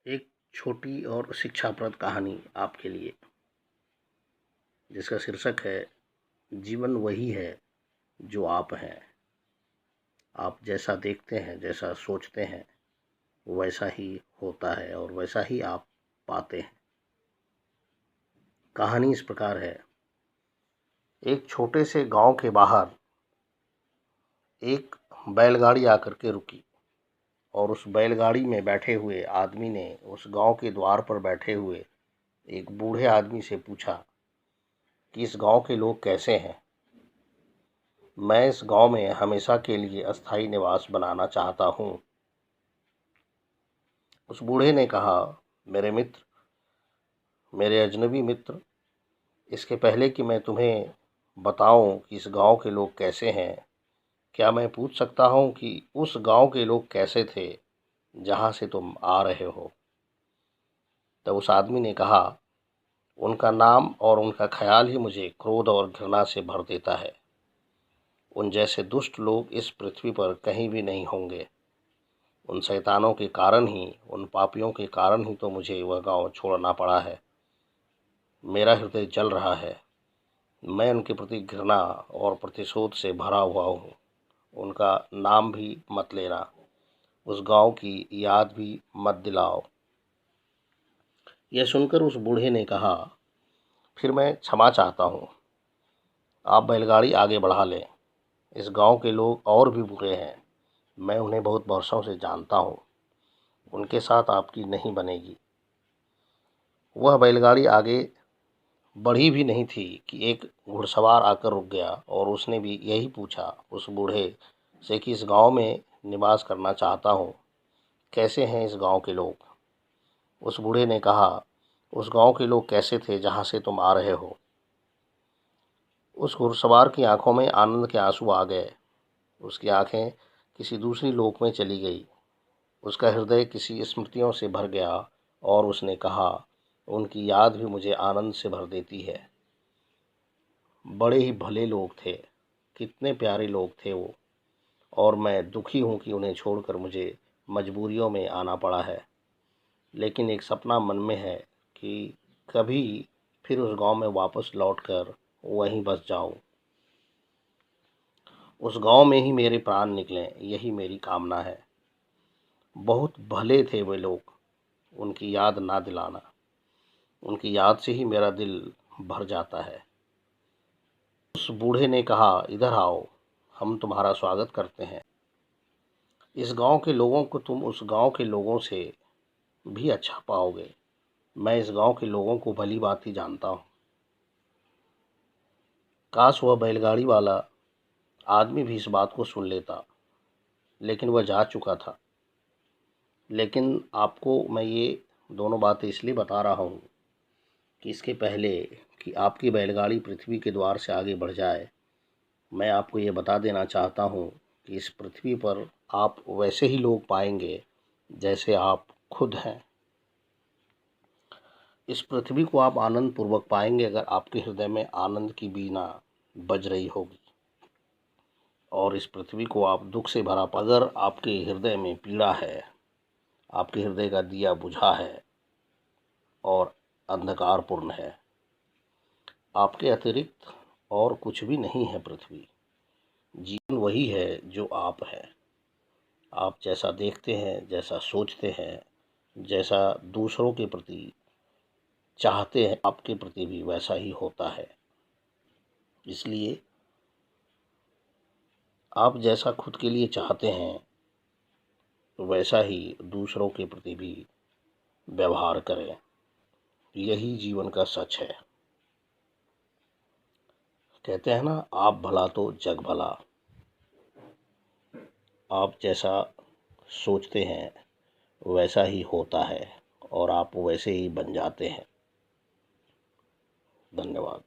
एक छोटी और शिक्षाप्रद कहानी आपके लिए, जिसका शीर्षक है जीवन वही है जो आप हैं। आप जैसा देखते हैं, जैसा सोचते हैं, वैसा ही होता है और वैसा ही आप पाते हैं। कहानी इस प्रकार है। एक छोटे से गांव के बाहर एक बैलगाड़ी आकर के रुकी और उस बैलगाड़ी में बैठे हुए आदमी ने उस गांव के द्वार पर बैठे हुए एक बूढ़े आदमी से पूछा कि इस गांव के लोग कैसे हैं। मैं इस गांव में हमेशा के लिए अस्थायी निवास बनाना चाहता हूँ। उस बूढ़े ने कहा, मेरे मित्र, मेरे अजनबी मित्र, इसके पहले कि मैं तुम्हें बताऊं कि इस गांव के लोग कैसे हैं, क्या मैं पूछ सकता हूं कि उस गांव के लोग कैसे थे जहां से तुम आ रहे हो। तब उस आदमी ने कहा, उनका नाम और उनका ख्याल ही मुझे क्रोध और घृणा से भर देता है। उन जैसे दुष्ट लोग इस पृथ्वी पर कहीं भी नहीं होंगे। उन शैतानों के कारण ही, उन पापियों के कारण ही तो मुझे वह गांव छोड़ना पड़ा है। मेरा हृदय जल रहा है। मैं उनके प्रति घृणा और प्रतिशोध से भरा हुआ हूँ। उनका नाम भी मत लेना, उस गांव की याद भी मत दिलाओ। यह सुनकर उस बूढ़े ने कहा, फिर मैं क्षमा चाहता हूँ। आप बैलगाड़ी आगे बढ़ा लें। इस गांव के लोग और भी बुरे हैं। मैं उन्हें बहुत वर्षों से जानता हूँ। उनके साथ आपकी नहीं बनेगी। वह बैलगाड़ी आगे बढ़ी भी नहीं थी कि एक घुड़सवार आकर रुक गया और उसने भी यही पूछा उस बूढ़े से कि इस गांव में निवास करना चाहता हूँ, कैसे हैं इस गांव के लोग। उस बूढ़े ने कहा, उस गांव के लोग कैसे थे जहाँ से तुम आ रहे हो। उस घुड़सवार की आंखों में आनंद के आंसू आ गए। उसकी आंखें किसी दूसरी लोक में चली गई। उसका हृदय किसी स्मृतियों से भर गया और उसने कहा, उनकी याद भी मुझे आनंद से भर देती है। बड़े ही भले लोग थे, कितने प्यारे लोग थे वो, और मैं दुखी हूँ कि उन्हें छोड़कर मुझे मजबूरियों में आना पड़ा है। लेकिन एक सपना मन में है कि कभी फिर उस गांव में वापस लौटकर वहीं बस जाऊं। उस गांव में ही मेरे प्राण निकलें, यही मेरी कामना है। बहुत भले थे वे लोग, उनकी याद ना दिलाना। उनकी याद से ही मेरा दिल भर जाता है। उस बूढ़े ने कहा, इधर आओ, हम तुम्हारा स्वागत करते हैं। इस गांव के लोगों को तुम उस गांव के लोगों से भी अच्छा पाओगे। मैं इस गांव के लोगों को भली भांति जानता हूँ। काश वह बैलगाड़ी वाला आदमी भी इस बात को सुन लेता, लेकिन वह जा चुका था। लेकिन आपको मैं ये दोनों बातें इसलिए बता रहा हूँ कि इसके पहले कि आपकी बैलगाड़ी पृथ्वी के द्वार से आगे बढ़ जाए, मैं आपको ये बता देना चाहता हूँ कि इस पृथ्वी पर आप वैसे ही लोग पाएंगे जैसे आप खुद हैं। इस पृथ्वी को आप आनंद पूर्वक पाएंगे अगर आपके हृदय में आनंद की बीना बज रही होगी। और इस पृथ्वी को आप दुख से भरा, अगर आपके हृदय में पीड़ा है, आपके हृदय का दिया बुझा है और अंधकारपूर्ण है, आपके अतिरिक्त और कुछ भी नहीं है पृथ्वी। जीवन वही है जो आप हैं। आप जैसा देखते हैं, जैसा सोचते हैं, जैसा दूसरों के प्रति चाहते हैं, आपके प्रति भी वैसा ही होता है। इसलिए आप जैसा खुद के लिए चाहते हैं, वैसा ही दूसरों के प्रति भी व्यवहार करें। यही जीवन का सच है। कहते हैं ना, आप भला तो जग भला। आप जैसा सोचते हैं वैसा ही होता है और आप वैसे ही बन जाते हैं। धन्यवाद।